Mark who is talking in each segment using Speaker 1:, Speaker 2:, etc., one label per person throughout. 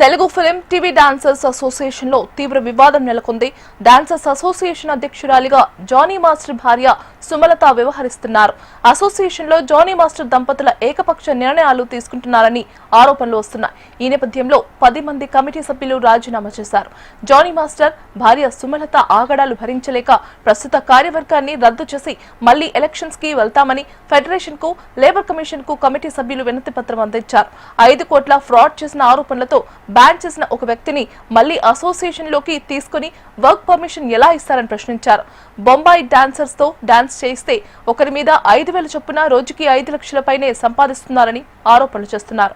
Speaker 1: Telugu film TV dancers association లో తీవ్ర వివాదం నెలకొంది. డాన్సర్స్ అసోసియేషన్ అధ్యక్షురాలిగా జానీ మాస్టర్ భార్య సుమలత వ్యవహరిస్తున్నారు. అసోసియేషన్ లో జానీ మాస్టర్ దంపతుల ఏకపక్ష నిర్ణయాలు తీసుకుంటున్నారని ఆరోపణలు వస్తున్నాయి. ఈ నేపథ్యంలో 10 మంది కమిటీ సభ్యులు రాజీనామా చేశారు. జానీ మాస్టర్ భార్య సుమలత ఆగడాలు భరించలేక ప్రస్తుత కార్యవర్గాన్ని రద్దు చేసి మళ్లీ ఎలక్షన్స్ కి వెళ్తామని ఫెడరేషన్ కు, లేబర్ కమిషన్ కు కమిటీ సభ్యులు వినతి పత్రం అందించారు. 5 కోట్ల ఫ్రాడ్ చేసిన ఆరోపణలతో బ్యాన్ చేసిన ఒక వ్యక్తిని మళ్లీ అసోసియేషన్ లోకి తీసుకుని వర్క్ పర్మిషన్ ఎలా ఇస్తారని ప్రశ్నించారు. బొంబాయి డాన్సర్స్ తో డాన్స్ చేయిస్తే ఒకరి మీద 5,000 చొప్పున రోజుకి 5 లక్షల పైనే సంపాదిస్తున్నారని ఆరోపణలు చేస్తున్నారు.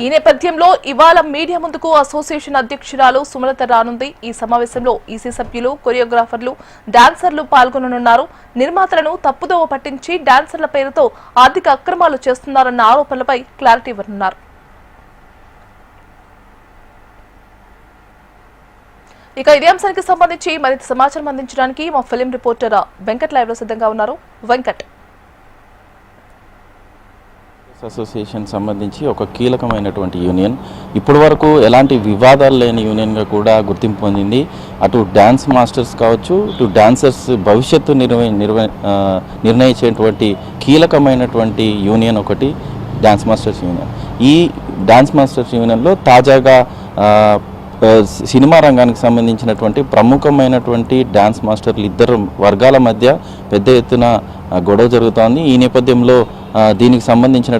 Speaker 1: ఈ నేపథ్యంలో ఇవాళ మీడియా ముందుకు అసోసియేషన్ అధ్యక్షురాలు సుమలత రానుంది. ఈ సమావేశంలో ఈసీ సభ్యులు, కొరియోగ్రాఫర్లు, డాన్సర్లు పాల్గొననున్నారు. నిర్మాతలను తప్పుదోవ పట్టించి డాన్సర్ల పేరుతో ఆర్థిక అక్రమాలు చేస్తున్నారన్న ఆరోపణలపై క్లారిటీ ఇవ్వనున్నారు. ఇక ఇదే అంశానికి సంబంధించి మరింత సమాచారం అందించడానికి మా ఫిలిం రిపోర్టర్ వెంకట్ లైవ్ లో సిద్ధంగా ఉన్నారు. వెంకట్,
Speaker 2: అసోసియేషన్ సంబంధించి ఒక కీలకమైనటువంటి యూనియన్, ఇప్పటి వరకు ఎలాంటి వివాదాలు లేని యూనియన్గా కూడా గుర్తింపు పొందింది. అటు డ్యాన్స్ మాస్టర్స్ కావచ్చు, ఇటు డాన్సర్స్ భవిష్యత్తు నిర్ణయించేటువంటి కీలకమైనటువంటి యూనియన్ ఒకటి డాన్స్ మాస్టర్స్ యూనియన్. ఈ డాన్స్ మాస్టర్స్ యూనియన్లో తాజాగా సినిమా రంగానికి సంబంధించినటువంటి ప్రముఖమైనటువంటి డాన్స్ మాస్టర్లు ఇద్దరు వర్గాల మధ్య పెద్ద ఎత్తున గొడవ జరుగుతోంది. ఈ నేపథ్యంలో దీనికి సంబంధించిన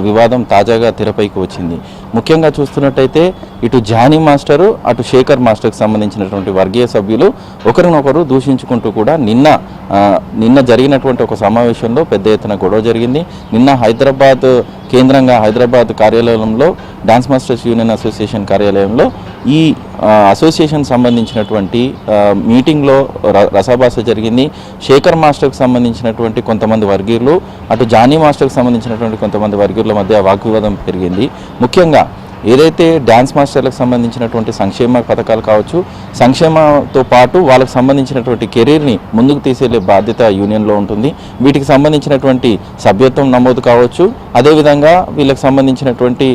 Speaker 2: వివాదం తాజాగా తెరపైకి వచ్చింది. ముఖ్యంగా చూస్తున్నట్టయితే ఇటు జానీ మాస్టరు, అటు శేఖర్ మాస్టర్కి సంబంధించినటువంటి వర్గీయ సభ్యులు ఒకరినొకరు దూషించుకుంటూ కూడా నిన్న జరిగినటువంటి ఒక సమావేశంలో పెద్ద ఎత్తున గొడవ జరిగింది. నిన్న హైదరాబాద్ కేంద్రంగా హైదరాబాద్ కార్యాలయంలో డాన్స్ మాస్టర్స్ యూనియన్ అసోసియేషన్ కార్యాలయంలో ఈ అసోసియేషన్ సంబంధించినటువంటి మీటింగ్లో రసాభాస జరిగింది. శేఖర్ మాస్టర్కి సంబంధించినటువంటి కొంతమంది వర్గీయులు, అటు జానీ మాస్టర్కి సంబంధించినటువంటి కొంతమంది వర్గీయుల మధ్య వాగ్వివాదం పెరిగింది. ముఖ్యంగా ఏదైతే డ్యాన్స్ మాస్టర్లకు సంబంధించినటువంటి సంక్షేమ పథకాలు కావచ్చు, సంక్షేమంతో పాటు వాళ్ళకు సంబంధించినటువంటి కెరీర్ని ముందుకు తీసుకెళ్లే బాధ్యత యూనియన్లో ఉంటుంది. వీటికి సంబంధించినటువంటి సభ్యత్వం నమోదు కావచ్చు, అదేవిధంగా వీళ్ళకి సంబంధించినటువంటి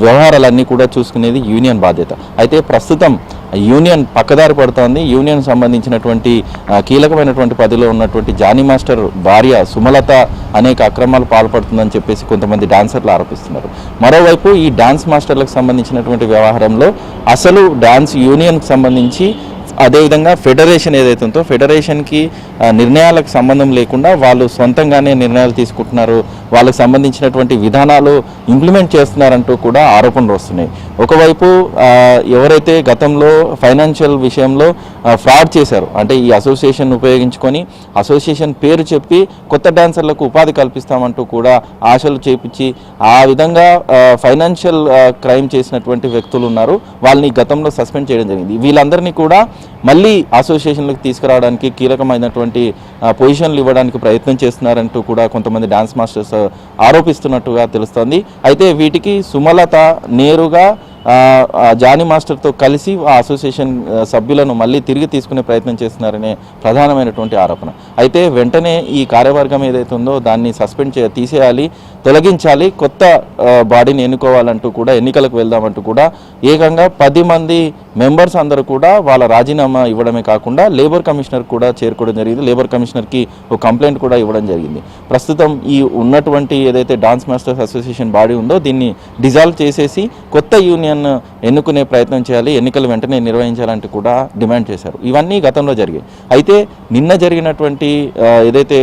Speaker 2: వ్యవహారాలన్నీ కూడా చూసుకునేది యూనియన్ బాధ్యత. అయితే ప్రస్తుతం యూనియన్ పక్కదారి పడుతోంది. యూనియన్ సంబంధించినటువంటి కీలకమైనటువంటి పదవిలో ఉన్నటువంటి జానీ మాస్టర్ భార్య సుమలత అనేక అక్రమాలు పాల్పడుతుందని చెప్పేసి కొంతమంది డాన్సర్లు ఆరోపిస్తున్నారు. మరోవైపు ఈ డాన్స్ మాస్టర్లకు సంబంధించినటువంటి వ్యవహారంలో అసలు డాన్స్ యూనియన్కి సంబంధించి, అదేవిధంగా ఫెడరేషన్ ఏదైతే ఉందో ఫెడరేషన్కి నిర్ణయాలకు సంబంధం లేకుండా వాళ్ళు సొంతంగానే నిర్ణయాలు తీసుకుంటున్నారు, వాళ్ళకి సంబంధించినటువంటి విధానాలు ఇంప్లిమెంట్ చేస్తున్నారంటూ కూడా ఆరోపణలు వస్తున్నాయి. ఒకవైపు ఎవరైతే గతంలో ఫైనాన్షియల్ విషయంలో ఫ్రాడ్ చేశారు, అంటే ఈ అసోసియేషన్ ఉపయోగించుకొని అసోసియేషన్ పేరు చెప్పి కొత్త డాన్సర్లకు ఉపాధి కల్పిస్తామంటూ కూడా ఆశలు చేపించి ఆ విధంగా ఫైనాన్షియల్ క్రైమ్ చేసినటువంటి వ్యక్తులు ఉన్నారు. వాళ్ళని గతంలో సస్పెండ్ చేయడం జరిగింది. వీళ్ళందరినీ కూడా మళ్ళీ అసోసియేషన్లకు తీసుకురావడానికి కీలకమైనటువంటి పొజిషన్లు ఇవ్వడానికి ప్రయత్నం చేస్తున్నారంటూ కూడా కొంతమంది డాన్స్ మాస్టర్స్ ఆరోపిస్తున్నట్టుగా తెలుస్తోంది. అయితే వీటికి సుమలత నేరుగా జానీ మాస్టర్తో కలిసి ఆ అసోసియేషన్ సభ్యులను మళ్ళీ తిరిగి తీసుకునే ప్రయత్నం చేస్తున్నారనే ప్రధానమైనటువంటి ఆరోపణ. అయితే వెంటనే ఈ కార్యవర్గం ఏదైతే ఉందో దాన్ని సస్పెండ్ తీసేయాలి, తొలగించాలి, కొత్త బాడీని ఎన్నుకోవాలంటూ కూడా, ఎన్నికలకు వెళ్దామంటూ కూడా ఏకంగా 10 మంది మెంబర్స్ అందరూ కూడా వాళ్ళ రాజీనామా ఇవ్వడమే కాకుండా లేబర్ కమిషనర్ కూడా చేరుకోవడం జరిగింది. లేబర్ కమిషనర్కి ఒక కంప్లైంట్ కూడా ఇవ్వడం జరిగింది. ప్రస్తుతం ఈ ఉన్నటువంటి ఏదైతే డాన్స్ మాస్టర్స్ అసోసియేషన్ బాడీ ఉందో దీన్ని డిజాల్వ్ చేసేసి కొత్త యూనియన్ ఎన్నుకునే ప్రయత్నం చేయాలి, ఎన్నికలు వెంటనే నిర్వహించాలంటూ కూడా డిమాండ్ చేశారు. ఇవన్నీ గతంలో జరిగాయి. అయితే నిన్న జరిగినటువంటి ఏదైతే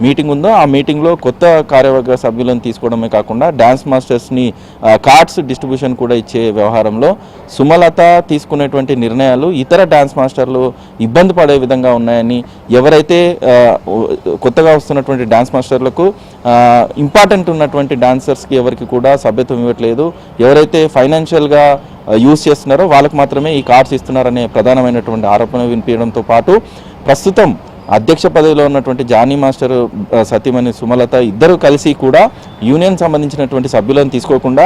Speaker 2: మీటింగ్ ఉందో ఆ మీటింగ్లో కొత్త కార్యవర్గ సభ్యులను తీసుకోవడమే కాకుండా డాన్స్ మాస్టర్స్ని కార్డ్స్ డిస్ట్రిబ్యూషన్ కూడా ఇచ్చే వ్యవహారంలో సుమలత తీసుకునేటువంటి నిర్ణయాలు ఇతర డాన్స్ మాస్టర్లు ఇబ్బంది పడే విధంగా ఉన్నాయని, ఎవరైతే కొత్తగా వస్తున్నటువంటి డాన్స్ మాస్టర్లకు ఇంపార్టెంట్ ఉన్నటువంటి డాన్సర్స్కి ఎవరికి కూడా సభ్యత్వం ఇవ్వట్లేదు, ఎవరైతే ఫైనాన్షియల్గా యూజ్ చేస్తున్నారో వాళ్ళకు మాత్రమే ఈ కార్డ్స్ ఇస్తున్నారనే ప్రధానమైనటువంటి ఆరోపణ వినిపించడంతో పాటు ప్రస్తుతం అధ్యక్ష పదవిలో ఉన్నటువంటి జానీ మాస్టర్ సతీమణి సుమలత ఇద్దరు కలిసి కూడా యూనియన్ సంబంధించినటువంటి సభ్యులను తీసుకోకుండా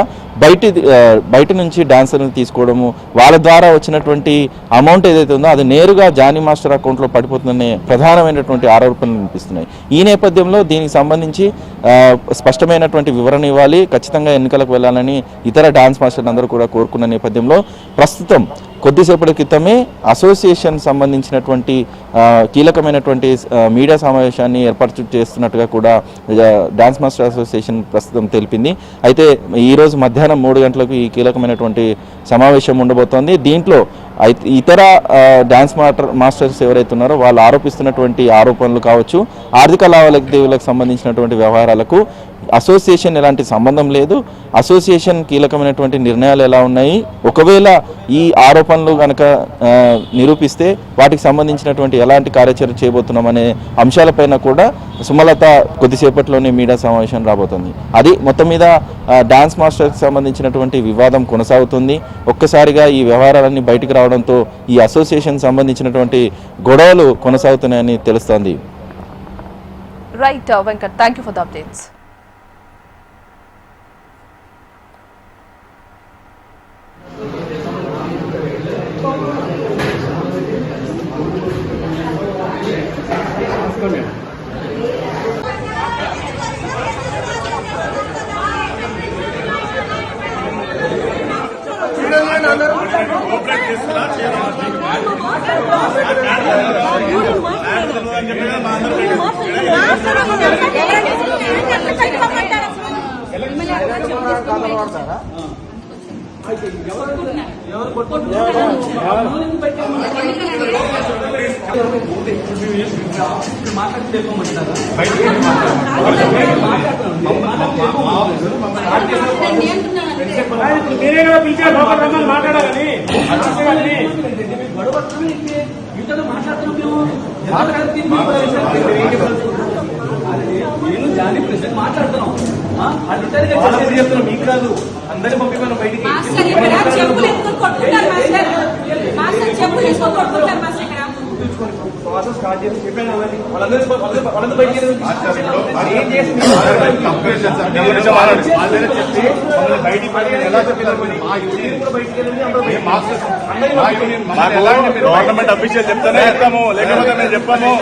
Speaker 2: బయట నుంచి డాన్సర్ని తీసుకోవడము, వాళ్ళ ద్వారా వచ్చినటువంటి అమౌంట్ ఏదైతే ఉందో అది నేరుగా జానీ మాస్టర్ అకౌంట్లో పడిపోతుందనే ప్రధానమైనటువంటి ఆరోపణలు వినిపిస్తున్నాయి. ఈ నేపథ్యంలో దీనికి సంబంధించి స్పష్టమైనటువంటి వివరణ ఇవ్వాలి, ఖచ్చితంగా ఎన్నికలకు వెళ్ళాలని ఇతర డాన్స్ మాస్టర్లు అందరూ కూడా కోరుకున్న నేపథ్యంలో ప్రస్తుతం కొద్దిసేపటి క్రితమే అసోసియేషన్ సంబంధించినటువంటి కీలకమైనటువంటి మీడియా సమావేశాన్ని ఏర్పాటు చేస్తున్నట్టుగా కూడా డాన్స్ మాస్టర్ అసోసియేషన్ ప్రస్తుతం తెలిపింది. అయితే ఈరోజు మధ్యాహ్నం 3 గంటలకు ఈ కీలకమైనటువంటి సమావేశం ఉండబోతోంది. దీంట్లో ఇతర డాన్స్ మాస్టర్స్ ఎవరైతే ఉన్నారో వాళ్ళు ఆరోపిస్తున్నటువంటి ఆరోపణలు కావచ్చు, ఆర్థిక లావాదేవీలకు సంబంధించినటువంటి వ్యవహారాలకు అసోసియేషన్ ఎలాంటి సంబంధం లేదు, అసోసియేషన్ కీలకమైనటువంటి నిర్ణయాలు ఎలా ఉన్నాయి, ఒకవేళ ఈ ఆరోపణలు కనుక నిరూపిస్తే వాటికి సంబంధించినటువంటి ఎలాంటి కార్యాచరణ చేయబోతున్నామనే అంశాలపైన కూడా సుమలత కొద్దిసేపట్లోనే మీడియా సమావేశం రాబోతుంది. అది మొత్తం మీద డాన్స్ మాస్టర్కి సంబంధించినటువంటి వివాదం కొనసాగుతుంది. ఒక్కసారిగా ఈ వ్యవహారాలన్నీ బయటికి రావడంతో ఈ అసోసియేషన్ సంబంధించినటువంటి గొడవలు కొనసాగుతున్నాయని తెలుస్తోంది.
Speaker 1: Right Venkat, thank you for the updates.
Speaker 3: మీరే కదా పిలిచే రమ్మని మాట్లాడాలని నేను జానీ ప్రెసిడెంట్ మాట్లాడుతున్నాం. చెప్తున్నాం మీకు కాదు, అందరి పంపిపోయిన బయటికి ప్రాసెస్ స్టార్ట్ చేసి చెప్పాను వాళ్ళందరూ బయటికి గవర్నమెంట్ అఫీషియల్ చెప్తానే చెప్తాము, లేకపోతే మేము చెప్పాము.